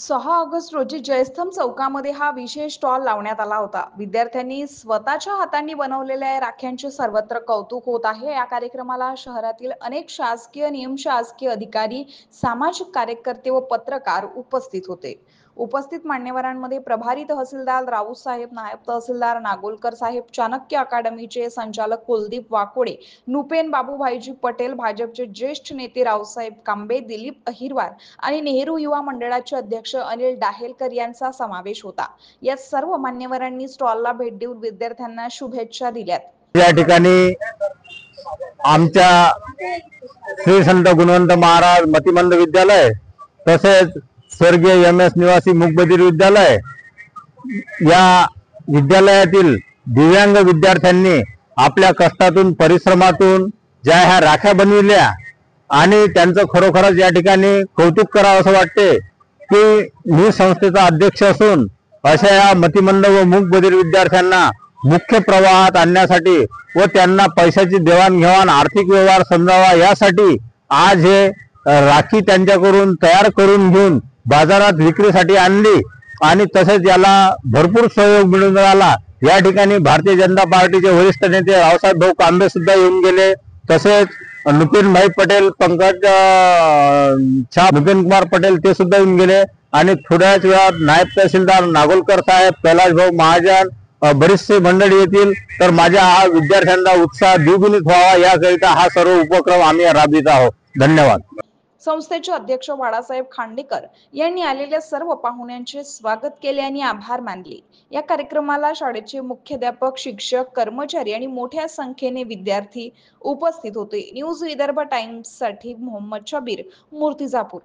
6 August रोजी जयस्तंभ चौकामध्ये हा विशेष स्टॉल लावण्यात आला होता। विद्यार्थ्यांनी स्वतःच्या हातांनी बनवलेल्या राख्यांचे सर्वत्र कौतुक होत आहे। या कार्यक्रमाला शहरातील अनेक शासकीय, निमशासकीय अधिकारी, सामाजिक कार्यकर्ते व पत्रकार उपस्थित होते। उपस्थित मान्यवरांमध्ये प्रभारी तहसीलदार राऊत साहेब, नायब तहसीलदार नागोलकर साहेब, चाणक्य अकादमीचे संचालक कुलदीप वाकोडे, नुपेन बाबूभाईजी पटेल, भाजपचे ज्येष्ठ नेते रावसाहेब कांबे, दिलीप अहिरवार आणि नेहरू युवा मंडळाचे अध्यक्ष अनिल डाहेलकर यांचा समावेश होता। या सर्व मान्यवरांनी स्टॉलला भेट देऊन विद्यार्थ्यांना शुभेच्छा दिल्यात। या ठिकाणी आमच्या श्री संत गुणवंत महाराज मतिमंद विद्यालय तसेच स्वर्गीय एम.एस. निवासी मूकबधिर विद्यालय या विद्यालयातील दिव्यांग विद्यार्थ्यांनी आपल्या कष्टातून, परिश्रमातून ज्या ह्या राख्या बनविल्या आणि त्यांचं खरोखरच या ठिकाणी कौतुक करावं असं वाटते की मी संस्थेचा अध्यक्ष असून अशा या मतिमंद व मूकबधिर विद्यार्थ्यांना मुख्य प्रवाहात आणण्यासाठी व त्यांना पैशाची देवाणघेवाण, आर्थिक व्यवहार समजावा यासाठी आज हे राखी त्यांच्याकडून तयार करून घेऊन बाजारात विक्रीसाठी आणली आणि तसेच याला भरपूर सहयोग मिळून राहिला। या ठिकाणी भारतीय जनता पार्टीचे वरिष्ठ नेते रावसाहेब भाऊ कांबे सुद्धा येऊन गेले, तसेच नुपेन भाई पटेल, पंकज नुपेन कुमार पटेल ते सुद्धा येऊन गेले आणि थोड्याच वेळात नायब तहसीलदार नागोलकर साहेब, कैलाश भाऊ महाजन, बरीचशी मंडळी येतील। तर माझ्या हा विद्यार्थ्यांचा उत्साह द्विगुणित व्हावा याकरिता हा सर्व उपक्रम आम्ही राबवित आहोत। धन्यवाद। संस्थेचे अध्यक्ष बाळासाहेब खांडेकर यांनी आलेल्या सर्व पाहुण्यांचे स्वागत केले आणि आभार मानले। या कार्यक्रमाला शाळेचे मुख्याध्यापक, शिक्षक, कर्मचारी आणि मोठ्या संख्येने विद्यार्थी उपस्थित होते। न्यूज विदर्भ टाइम्स साठी मोहम्मद शबीर, मूर्तिजापूर।